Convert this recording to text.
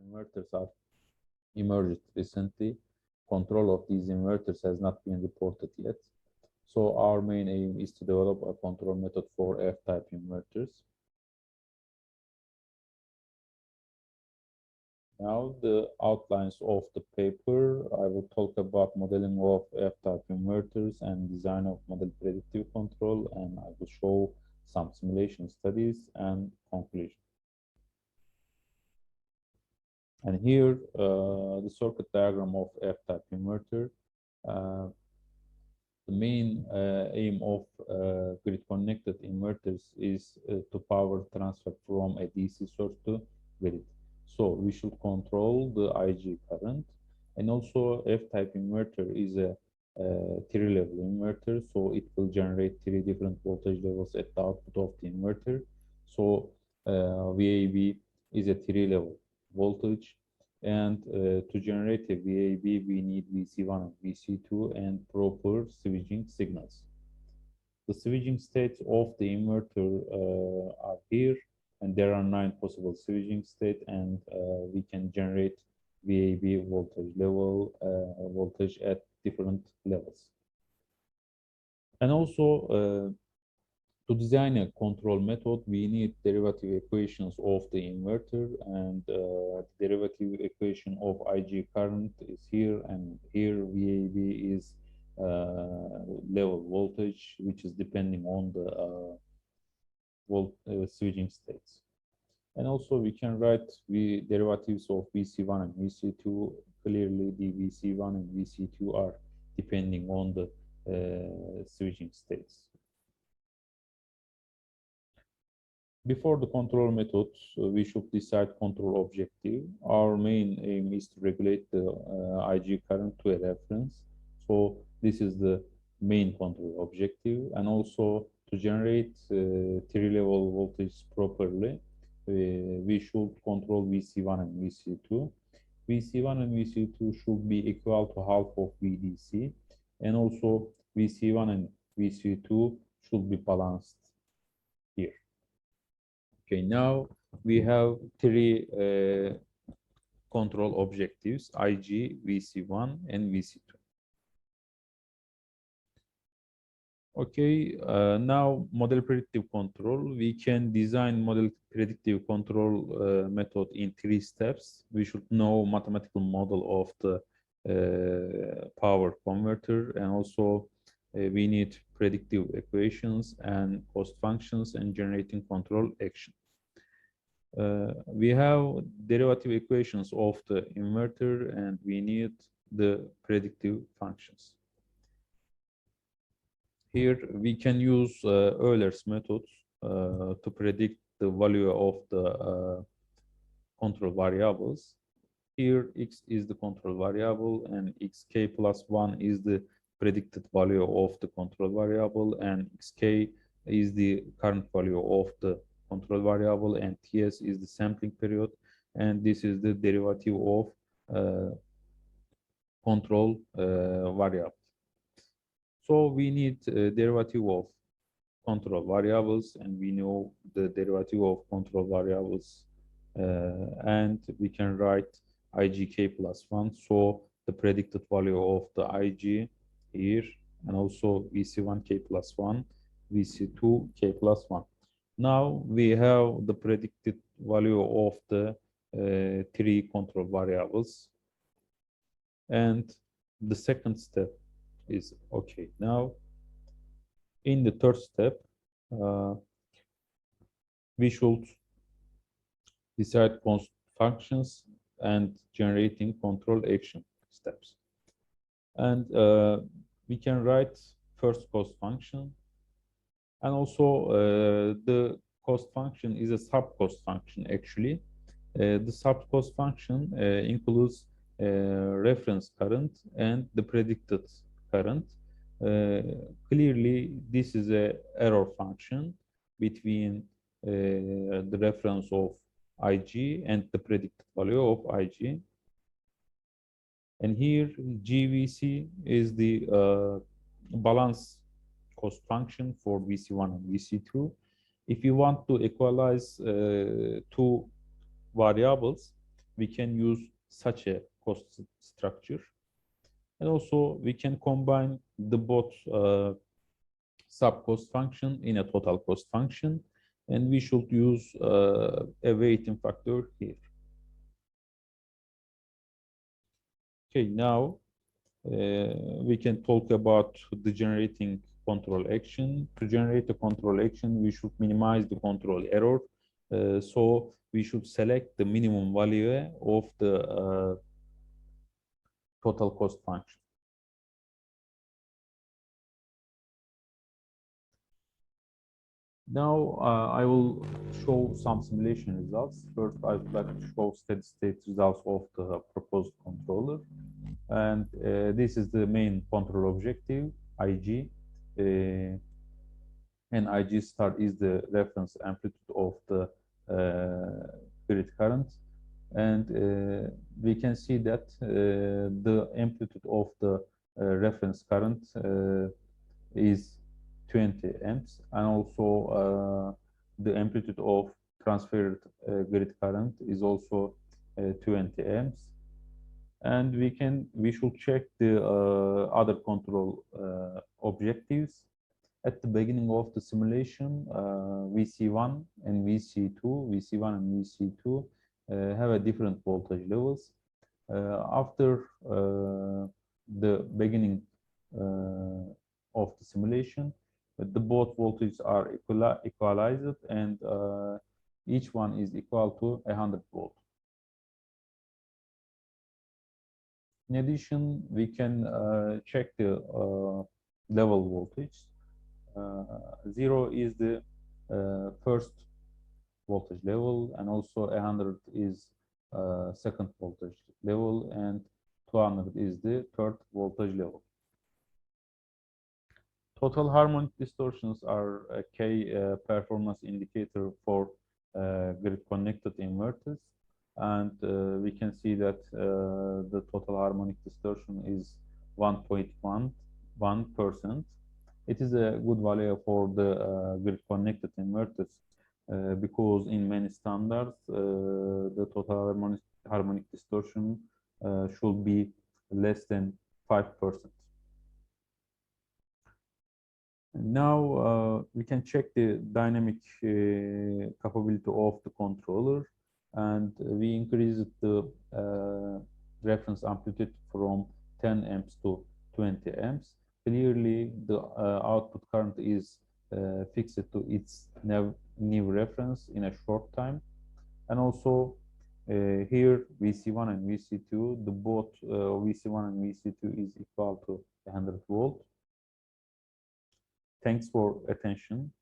inverters are emerged recently. Control of these inverters has not been reported yet. So our main aim is to develop a control method for F-type inverters. Now the outlines of the paper. I will talk about modeling of F-type inverters and design of model predictive control, and I will show some simulation studies and conclusion. And here, the circuit diagram of F-type inverter. The main aim of grid-connected inverters is to power transfer from a DC source to grid. So we should control the IG current. And also F-type inverter is a three-level inverter, so it will generate three different voltage levels at the output of the inverter. So VAB is a three-level voltage. And to generate a VAB, we need VC1 and VC2 and proper switching signals. The switching states of the inverter are here, and there are 9 possible switching states, and we can generate VAB voltage level, voltage at different levels. And also, to design a control method, we need derivative equations of the inverter, and derivative equation of IG current is here, and here VAB is level voltage, which is depending on the switching states. And also we can write the derivatives of VC1 and VC2. Clearly the VC1 and VC2 are depending on the switching states. Before the control method, we should decide control objective. Our main aim is to regulate the IG current to a reference. So this is the main control objective. And also to generate three-level voltage properly, we should control VC1 and VC2. VC1 and VC2 should be equal to half of VDC. And also VC1 and VC2 should be balanced here. Okay, now we have three control objectives: IG, VC1, and VC2. Okay, now model predictive control. We can design model predictive control method in 3 steps. We should know mathematical model of the power converter, and also we need predictive equations and cost functions and generating control action. We have derivative equations of the inverter, and we need the predictive functions. Here we can use Euler's methods to predict the value of the control variables. Here x is the control variable, and xk plus 1 is the predicted value of the control variable, and xk is the current value of the control variable, and ts is the sampling period, and this is the derivative of control variable. So we need derivative of control variables, and we know the derivative of control variables, and we can write igk plus 1. So the predicted value of the ig here, and also vc1k plus 1, vc2k plus 1. Now we have the predicted value of the 3 control variables, and the second step is okay. Now in the third step, we should decide cost functions and generating control action steps. And we can write first cost function, and also the cost function is a sub-cost function actually. The sub-cost function includes reference current and the predicted current. Clearly this is a error function between the reference of IG and the predicted value of IG. And here GVC is the balance cost function for VC1 and VC2. If you want to equalize 2 variables, we can use such a cost structure. And also we can combine the both sub-cost function in a total cost function, and we should use a weighting factor here. Okay, now we can talk about the generating control action. To generate a control action, we should minimize the control error. So we should select the minimum value of the total cost function. Now I will show some simulation results. First, I would like to show steady state results of the proposed controller. And this is the main control objective, IG. And IG star is the reference amplitude of the grid current. And we can see that the amplitude of the reference current is 20 amps, and also the amplitude of transferred grid current is also 20 amps. And we should check the other control objectives. At the beginning of the simulation, VC1 and VC2, VC1 and VC2 have a different voltage levels. After the beginning of the simulation, the both voltages are equalized, and each one is equal to 100 volt. In addition, we can check the level voltage. 0 is the first voltage level, and also 100 is second voltage level, and 200 is the third voltage level. Total harmonic distortions are a key performance indicator for grid-connected inverters, and we can see that the total harmonic distortion is 1.11%. It is a good value for the grid-connected inverters because in many standards, the total harmonic distortion should be less than 5%. Now we can check the dynamic capability of the controller, and we increased the reference amplitude from 10 amps to 20 amps. Clearly, the output current is fixed to its new reference in a short time. And also here VC1 and VC2, the both VC1 and VC2 is equal to 100 volt. Thanks for attention.